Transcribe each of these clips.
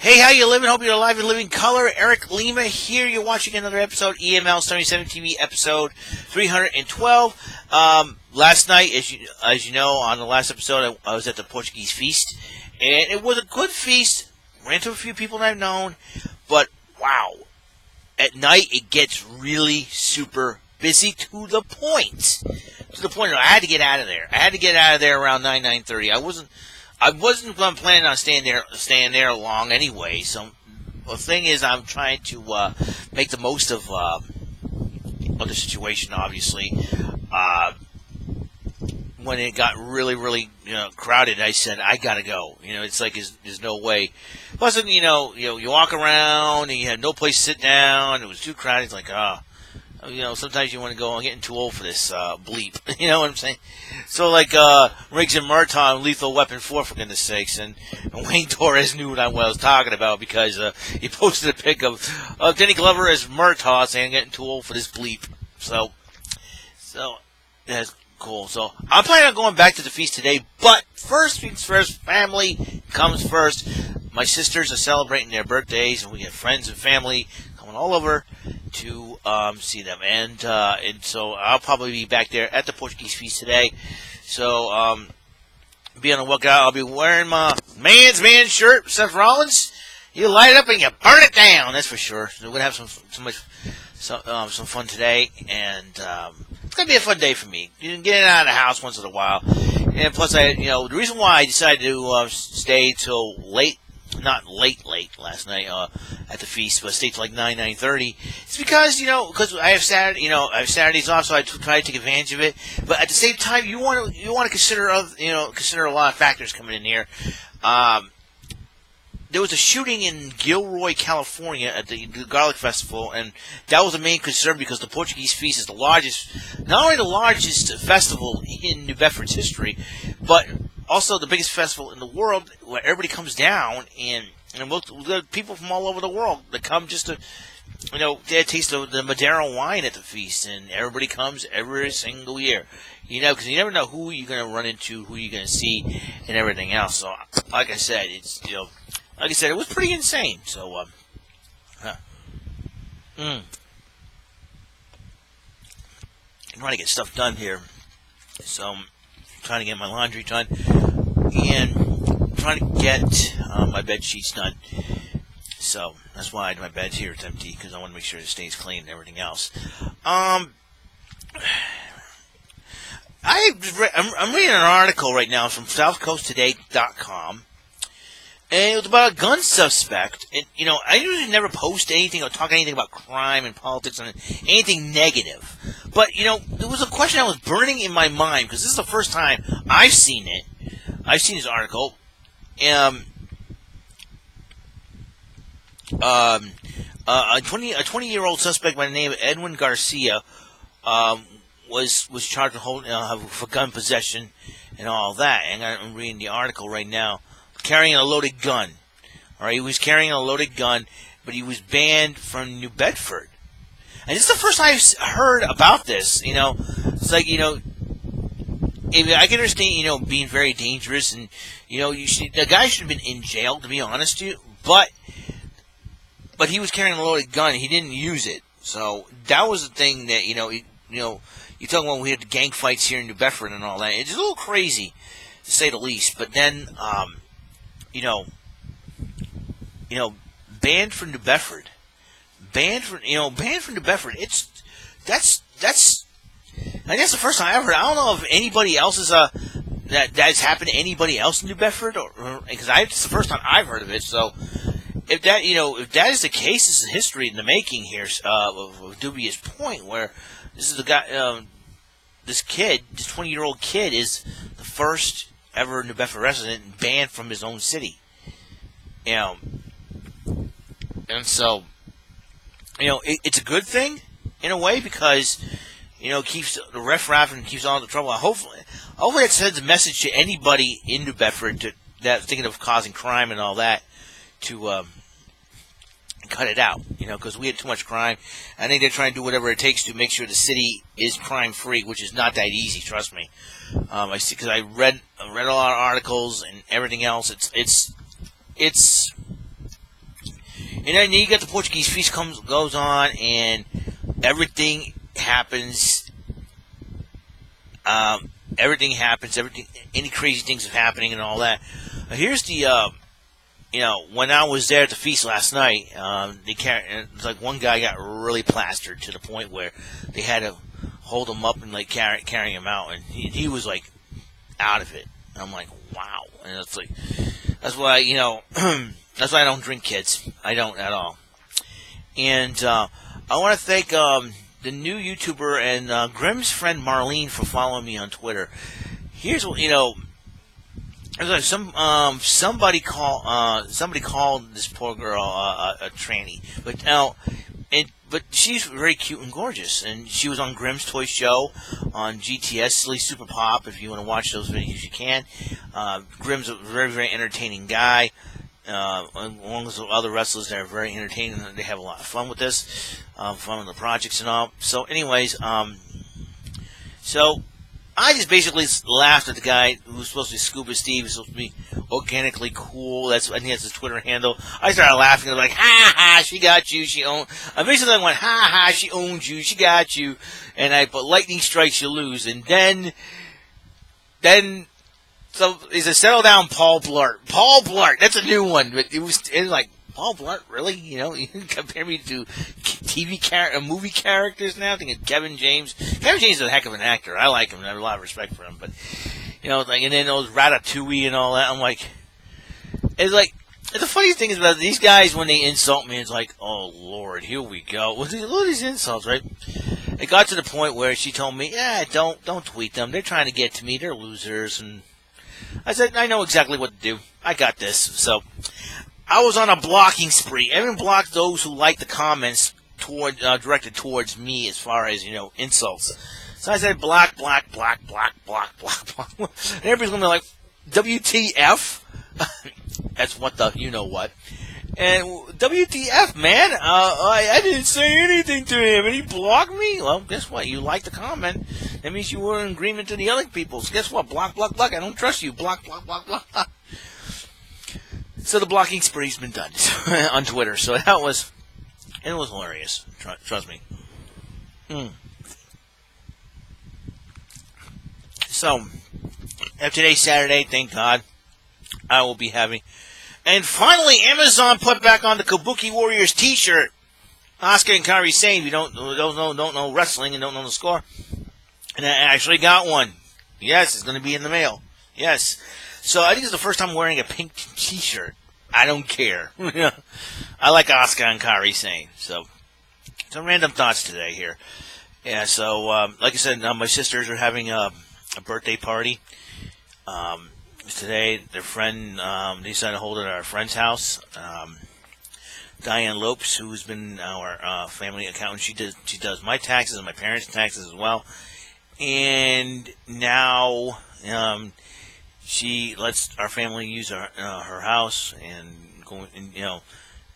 Hey, how you living? Hope you're alive and living color. Eric Lima here. You're watching another episode, EML77 TV episode 312. Last night, as you know, on the last episode, I was at the Portuguese feast, and it was a good feast. Ran into a few people I've known, but wow, at night it gets really super busy to the point. I had to get out of there. I had to get out of there around 9:30. I wasn't planning on staying there long anyway. So the thing is, I'm trying to make the most of the situation. Obviously, when it got really crowded, I said I gotta go. It's like there's no way. Plus, you walk around and you have no place to sit down. It was too crowded. It's like sometimes you want to go. I'm getting too old for this bleep. You know what I'm saying? So like Riggs and Murtaugh, Lethal Weapon 4, for goodness sakes, and Wayne Torres knew what I was talking about because he posted a pic of Danny Glover as Murtaugh saying I'm getting too old for this bleep. So that's cool. So I'm planning on going back to the feast today, but first things first, family comes first. My sisters are celebrating their birthdays, and we have friends and family coming all over to see them, and so I'll probably be back there at the Portuguese feast today. So be on the lookout. I'll be wearing my man's man shirt, Seth Rollins. You light it up and you burn it down. That's for sure. So we're gonna have some fun today, and it's gonna be a fun day for me. You can get out of the house once in a while, and plus, the reason why I decided to stay till late. Not late last night at the feast, but stayed till like 9:30. It's because because I have Saturdays off, so I try to take advantage of it. But at the same time, you want to consider a lot of factors coming in here. There was a shooting in Gilroy, California, at the Garlic Festival, and that was the main concern because the Portuguese feast is not only the largest festival in New Bedford's history, but also the biggest festival in the world where everybody comes down, and people from all over the world that come just to, get a taste of the Madeira wine at the feast, and everybody comes every single year, because you never know who you're going to run into, who you're going to see, and everything else. So, like I said, it was pretty insane. So, I'm trying to get stuff done here. So, I'm trying to get my laundry done and trying to get my bed sheets done. So that's why my bed's here. It's empty because I want to make sure it stays clean and everything else. I'm reading an article right now from SouthCoastToday.com, and it was about a gun suspect. And I usually never post anything or talk anything about crime and politics and anything negative. But there was a question that was burning in my mind because this is the first time I've seen it. I've seen this article. A 20-year-old suspect by the name of Edwin Garcia was charged with gun possession and all that. And I'm reading the article right now. Carrying a loaded gun. All right, he was carrying a loaded gun, but he was banned from New Bedford. And this is the first time I've heard about this. It's like I can understand being very dangerous, and the guy should have been in jail, to be honest with you. But he was carrying a loaded gun. He didn't use it, so that was the thing that you talking about. We had the gang fights here in New Bedford and all that. It's a little crazy, to say the least. But then banned from New Bedford. Banned from New Bedford. That's the first time I ever heard. I don't know if anybody else is that's happened to anybody else in New Bedford, or because it's the first time I've heard of it. So if that is the case, this is history in the making here of a dubious point where this is the guy, this 20-year-old kid is the first ever New Bedford resident banned from his own city. And so, it's a good thing in a way because, it keeps the riffraff and keeps all the trouble. Hopefully it sends a message to anybody in New Bedford that's thinking of causing crime and all that to cut it out, because we had too much crime. I think they're trying to do whatever it takes to make sure the city is crime-free, which is not that easy, trust me. I see, because I read a lot of articles and everything else. It's And then you got the Portuguese feast goes on, and everything happens. Everything happens. Any crazy things are happening and all that. Here's the, when I was there at the feast last night, it's like one guy got really plastered to the point where they had to hold him up and like carry him out, and he was like out of it. And I'm like, wow. And it's like, that's why that's why I don't drink, kids. I don't at all. And I want to thank the new YouTuber and Grimm's friend Marlene for following me on Twitter. Here's what somebody called this poor girl a tranny, but she's very cute and gorgeous, and she was on Grimm's Toy Show on GTS Silly Super Pop. If you want to watch those videos, you can. Grimm's a very, very entertaining guy. Along with other wrestlers that are very entertaining, and they have a lot of fun with this, fun with the projects and all. So, anyways, so I just basically laughed at the guy who was supposed to be Scuba Steve, who's supposed to be organically cool. I think that's his Twitter handle. I started laughing. I was like, ha ha, she got you. I basically went, ha ha, she owned you. She got you. And I put lightning strikes, you lose. And then. So he's a settle down, Paul Blart. Paul Blart, that's a new one. But it was like, Paul Blart, really? You can compare me to movie characters now. Thinking Kevin James. Kevin James is a heck of an actor. I like him. I have a lot of respect for him. But and then those Ratatouille and all that. I'm like, the funny thing is about these guys when they insult me. It's like, oh Lord, here we go. Look at these insults, right? It got to the point where she told me, yeah, don't tweet them. They're trying to get to me. They're losers. And I said, I know exactly what to do. I got this. So I was on a blocking spree. Everyone blocked those who liked the comments directed towards me as far as, insults. So I said, block. And everybody's going to be like, WTF? That's what the, what. And WTF, man? I didn't say anything to him, and he blocked me. Well, guess what? You liked the comment. That means you were in agreement to the other people. So guess what? Block. I don't trust you. Block. So the blocking spree's been done on Twitter. So it was hilarious. Trust me. So, today's Saturday, thank God, I will be having. And finally, Amazon put back on the Kabuki Warriors T-shirt. Asuka and Kairi Sane, if you don't know wrestling and don't know the score. And I actually got one. Yes, it's going to be in the mail. Yes. So I think it's the first time wearing a pink T-shirt. I don't care. I like Asuka and Kairi Sane. So, some random thoughts today here. Yeah, so, like I said, my sisters are having a birthday party. Today, their friend, they decided to hold it at our friend's house. Diane Lopes, who's been our family accountant, she does my taxes and my parents' taxes as well. And now she lets our family use her house and go. And,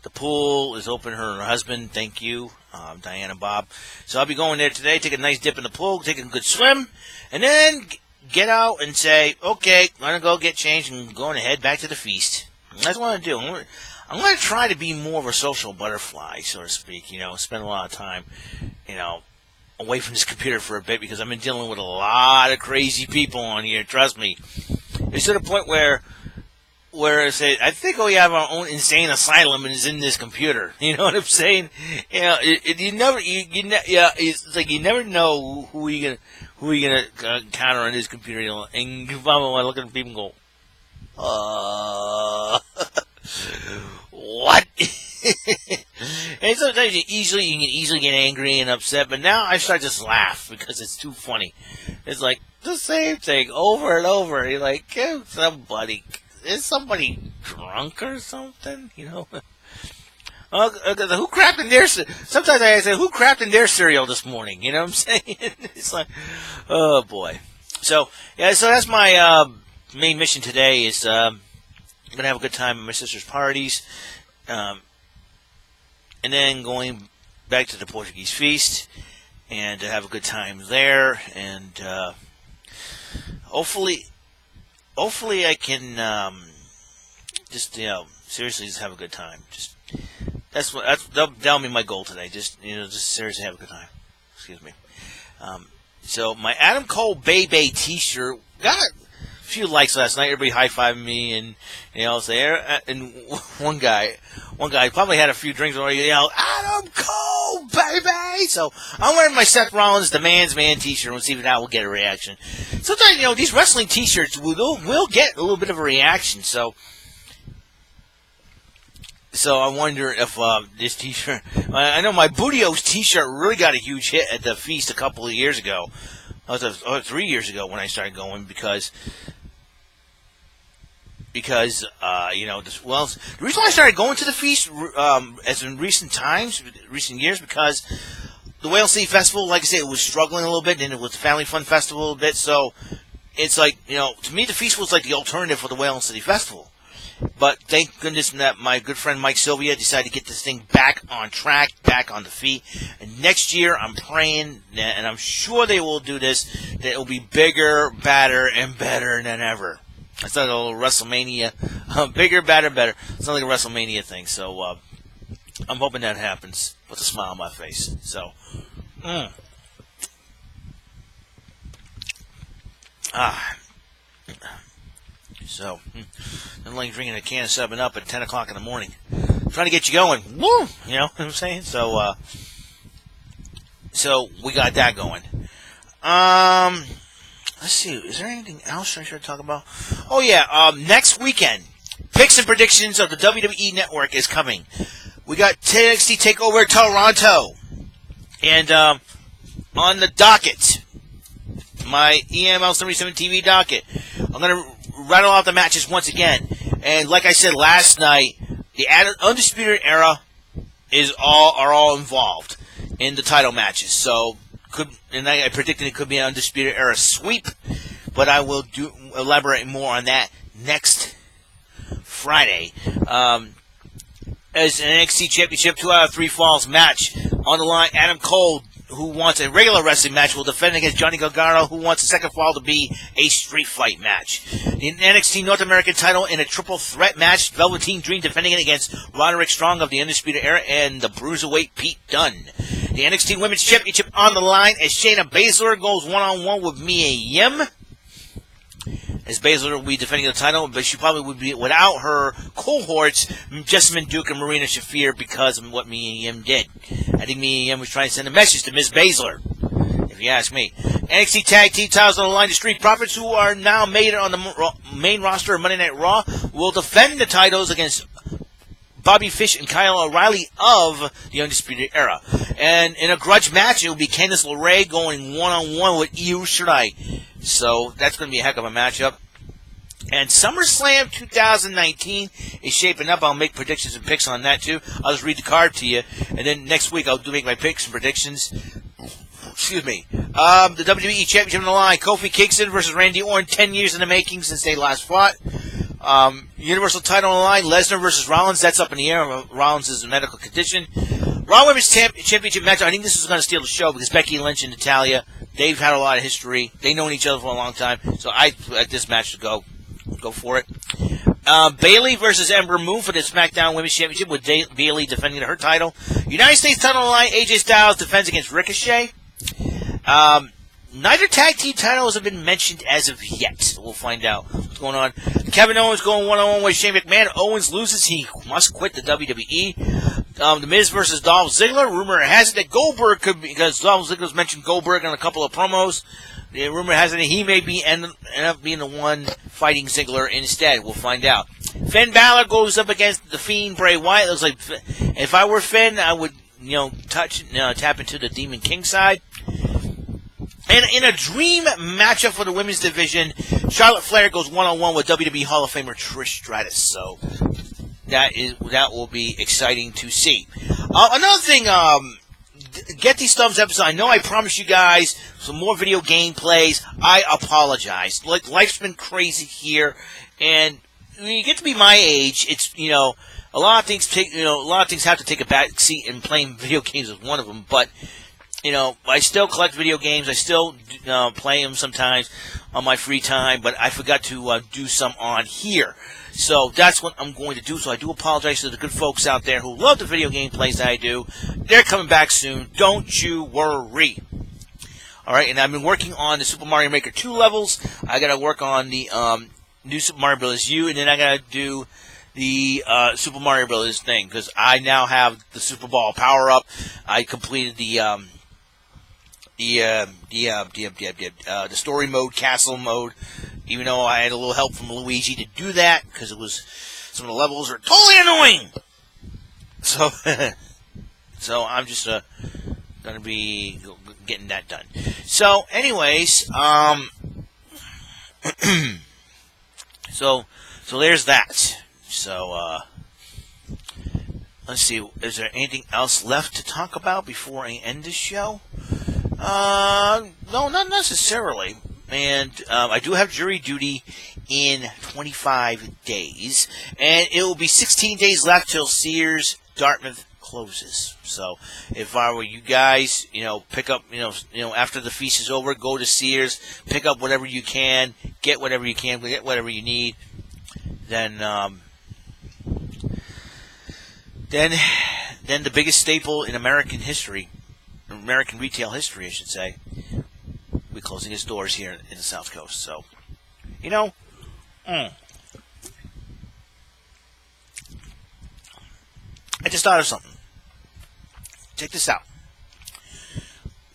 the pool is open. Her and her husband, thank you, Diane and Bob. So I'll be going there today, take a nice dip in the pool, take a good swim, and then get out and say, okay, I'm going to go get changed and going to head back to the feast. And that's what I'm going to do. I'm going to try to be more of a social butterfly, so to speak, spend a lot of time, away from this computer for a bit because I've been dealing with a lot of crazy people on here, trust me. It's to the point where I say, I think we have our own insane asylum and it's in this computer. You know what I'm saying? It's like you never know who you're gonna encounter on this computer. And you probably want to look at people and go, what? And sometimes you can easily get angry and upset, but now I start to just laugh because it's too funny. It's like the same thing over and over. You're like, give somebody. Is somebody drunk or something? Who crapped in their? Sometimes I say, who crapped in their cereal this morning? You know what I'm saying? It's like, oh boy. So yeah, so that's my main mission today. Is I'm gonna have a good time at my sister's parties, and then going back to the Portuguese feast and to have a good time there, and hopefully I can just seriously just have a good time. Just that'll be my goal today. Just seriously have a good time. Excuse me. So my Adam Cole Bay Bay T-shirt got a few likes last night. Everybody high-fiving me, and and one guy probably had a few drinks already. Yelled, "Adam Cole, baby!" So I'm wearing my Seth Rollins "The Man's Man" T-shirt. We'll see if that will get a reaction. Sometimes these wrestling T-shirts will get a little bit of a reaction. So I wonder if this T-shirt. I know my Bootios T-shirt really got a huge hit at the feast a couple of years ago. 3 years ago when I started going because the reason why I started going to the feast as in recent years, because the WEML-TV festival, like I said, it was struggling a little bit, and it was the Family Fun Festival a little bit. So it's like to me, the feast was like the alternative for the WEML-TV festival. But thank goodness that my good friend Mike Sylvia decided to get this thing back on track, back on the feet. And next year, I'm praying, and I'm sure they will do this, that it will be bigger, badder, and better than ever. It's not a little WrestleMania. Bigger, badder, better. It's not like a WrestleMania thing. So I'm hoping that happens with a smile on my face. So, So, I'm like drinking a can of 7-Up at 10 o'clock in the morning. Trying to get you going. Woo! You know what I'm saying? So we got that going. Let's see. Is there anything else I should talk about? Oh, yeah. Next weekend, picks and predictions of the WWE Network is coming. We got NXT TakeOver Toronto. And on the docket, my EML77 TV docket, I'm going to rattle off the matches once again. And like I said last night, the Undisputed Era are all involved in the title matches. So I predicted it could be an Undisputed Era sweep, but I will elaborate more on that next Friday. As an NXT Championship 2 out of 3 falls match on the line, Adam Cole, who wants a regular wrestling match, will defend against Johnny Gargano, who wants the second fall to be a street fight match. The NXT North American title in a triple threat match, Velveteen Dream defending it against Roderick Strong of the Undisputed Era and the Bruiserweight Pete Dunne. The NXT Women's Championship on the line as Shayna Baszler goes one-on-one with Mia Yim. As Baszler will be defending the title, but she probably would be without her cohorts, Jessamine Duke and Marina Shafir, because of what Mia Yim did. I think Mia Yim was trying to send a message to Ms. Baszler, if you ask me. NXT Tag Team titles on the line. The Street Profits, who are now made on the main roster of Monday Night Raw, will defend the titles against Bobby Fish and Kyle O'Reilly of the Undisputed Era. And in a grudge match, it will be Candice LeRae going one-on-one with Io Shirai. So that's going to be a heck of a matchup. And SummerSlam 2019 is shaping up. I'll make predictions and picks on that too. I'll just read the card to you. And then next week I'll make my picks and predictions. Excuse me. The WWE Championship on the line. Kofi Kingston versus Randy Orton. 10 years in the making since they last fought. Universal title on the line. Lesnar versus Rollins. That's up in the air. Rollins is a medical condition. Raw Women's Championship match. I think this is going to steal the show because Becky Lynch and Natalya, they've had a lot of history. They've known each other for a long time. So I like this match to go for it. Bayley versus Ember Moon for the SmackDown Women's Championship with Bayley defending her title. United States title on the line. AJ Styles defends against Ricochet. Neither tag team titles have been mentioned as of yet. We'll find out what's going on. Kevin Owens going one-on-one with Shane McMahon. Owens loses. He must quit the WWE. The Miz versus Dolph Ziggler. Rumor has it that Goldberg could be, because Dolph Ziggler's mentioned Goldberg in a couple of promos. The rumor has it that he may be end up being the one fighting Ziggler instead. We'll find out. Finn Balor goes up against the Fiend Bray Wyatt. It looks like if I were Finn, I would tap into the Demon King side. And in a dream matchup for the women's division, Charlotte Flair goes one-on-one with WWE Hall of Famer Trish Stratus. So that will be exciting to see. Another thing, get these thumbs up. I know I promised you guys some more video game plays. I apologize. Like, life's been crazy here, and when you get to be my age, it's a lot of things have to take a back seat, and playing video games is one of them. But I still collect video games. I still play them sometimes on my free time, but I forgot to do some on here. So that's what I'm going to do. So I do apologize to the good folks out there who love the video game plays that I do. They're coming back soon. Don't you worry. All right, and I've been working on the Super Mario Maker 2 levels. I got to work on the new Super Mario Bros. U, and then I got to do the Super Mario Bros. Thing, because I now have the Super Ball power-up. I completed the story mode, castle mode, even though I had a little help from Luigi to do that, because some of the levels are totally annoying. So, so I'm just going to be getting that done. So, anyways, so there's that. So, let's see, is there anything else left to talk about before I end this show? No, not necessarily. And I do have jury duty in 25 days, and it will be 16 days left till Sears Dartmouth closes. So if I were you guys, pick up, after the feast is over, go to Sears, pick up whatever you can, get whatever you can, get whatever you need. Then the biggest staple in American history, American retail history, I should say, will be closing its doors here in the South Coast. So, I just thought of something. Check this out.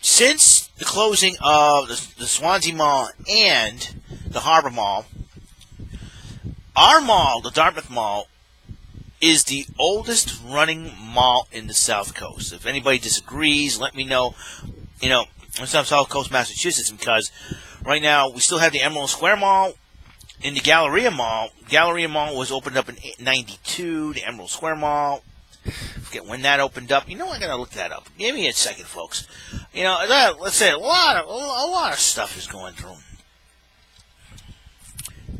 Since the closing of the Swansea Mall and the Harbor Mall, our mall, the Dartmouth Mall, is the oldest running mall in the South Coast. If anybody disagrees, let me know. In South Coast, Massachusetts, because right now we still have the Emerald Square Mall and the Galleria Mall. Galleria Mall was opened up in '92. The Emerald Square Mall, I forget when that opened up. I gotta look that up. Give me a second, folks. Let's say a lot of stuff is going through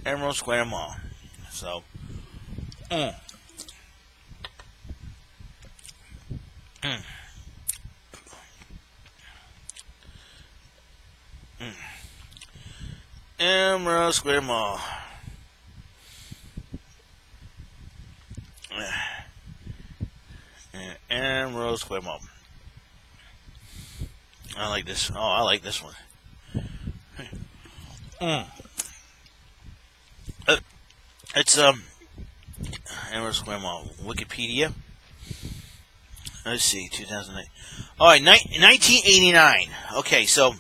Emerald Square Mall. So, Emerald Square Mall. Emerald Square Mall. I like this. Oh, I like this one. It's Emerald Square Mall. Wikipedia. Let's see, 2008. All right, 1989. Okay, so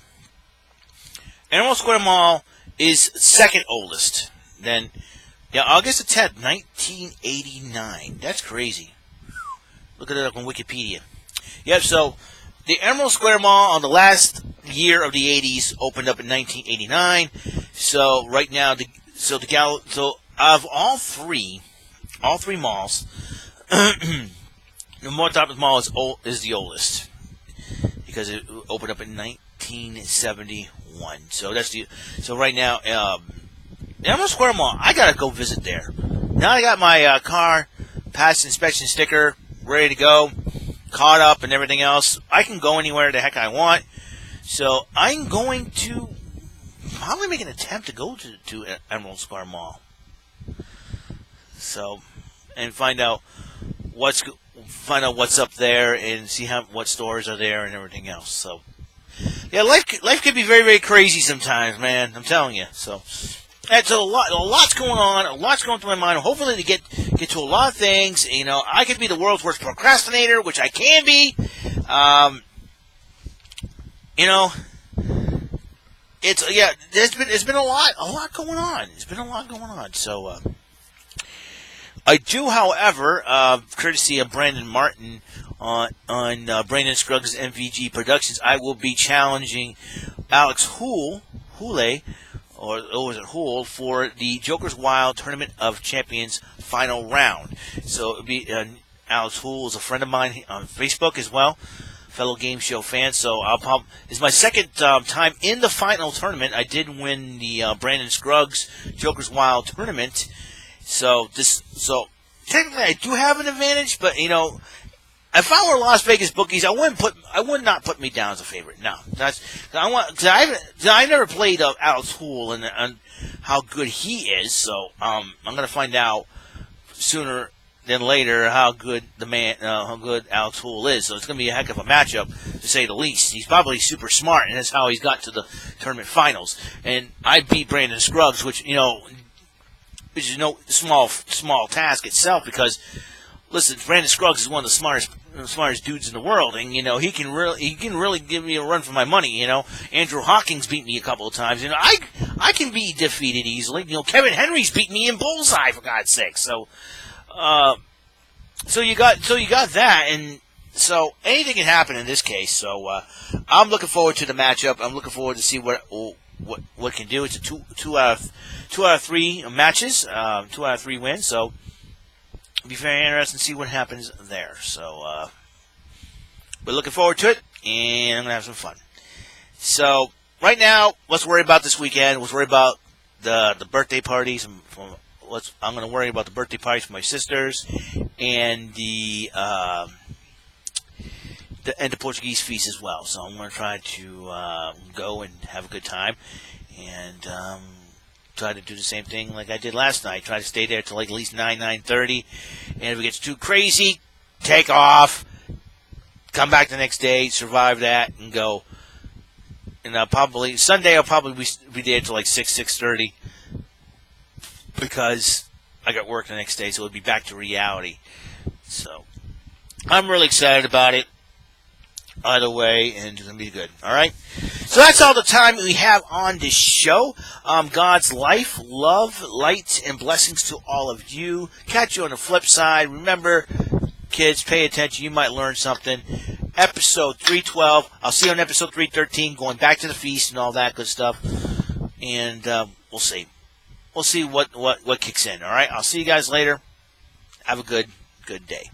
Emerald Square Mall is second oldest. Then, August the 10th, 1989. That's crazy. Look at it up on Wikipedia. Yep, so the Emerald Square Mall on the last year of the 80s opened up in 1989. So right now, so of all three malls, the Dartmouth Mall is the oldest because it opened up in 1971. So so right now, the Emerald Square Mall, I gotta go visit there. Now I got my car pass inspection sticker ready to go, caught up and everything else. I can go anywhere the heck I want. So I'm going to probably make an attempt to go to Emerald Square Mall. So, and find out what's up there and see what stores are there and everything else. So, yeah, life can be very, very crazy sometimes, man. I'm telling you. So, that's a lot's going on. A lot's going through my mind. Hopefully, to get to a lot of things. I could be the world's worst procrastinator, which I can be. There's been a lot going on. There's been a lot going on. So, I do, however, courtesy of Brandon Martin on Brandon Scruggs MVG Productions, I will be challenging Alex Houle, or was it Houle, for the Joker's Wild Tournament of Champions final round. So it'll be Alex Houle is a friend of mine on Facebook as well, fellow game show fan. So it's my second time in the final tournament. I did win the Brandon Scruggs Joker's Wild Tournament. So technically I do have an advantage, but if I were Las Vegas bookies, I would not put me down as a favorite. No, because I never played Alex Hool and how good he is. So I'm going to find out sooner than later how good Alex Hool is. So it's going to be a heck of a matchup to say the least. He's probably super smart, and that's how he's got to the tournament finals. And I beat Brandon Scruggs, which is no small task itself, because listen, Brandon Scruggs is one of the smartest dudes in the world, and he can really give me a run for my money. Andrew Hawkins beat me a couple of times. I can be defeated easily. Kevin Henry's beat me in Bullseye, for God's sake. So you got that, and so anything can happen in this case. So I'm looking forward to the matchup. I'm looking forward to see what can do. It's a two out of three matches, 2 out of 3 wins. So it'll be very interesting to see what happens there. So we're looking forward to it, and I'm gonna have some fun. So right now, let's worry about this weekend. Let's worry about the birthday parties. I'm going to worry about the birthday parties for my sisters and the Portuguese feast as well. So I'm going to try to go and have a good time, and try to do the same thing like I did last night. Try to stay there till like at least 9:30, and if it gets too crazy, take off, come back the next day, survive that, and go. And Sunday I'll probably be there till like 6:30. Because I got work the next day, so it'll be back to reality. So I'm really excited about it either way, and it's going to be good. All right? So that's all the time we have on this show. God's life, love, light, and blessings to all of you. Catch you on the flip side. Remember, kids, pay attention. You might learn something. Episode 312. I'll see you on episode 313, going back to the feast and all that good stuff. And we'll see. We'll see what kicks in, all right? I'll see you guys later. Have a good day.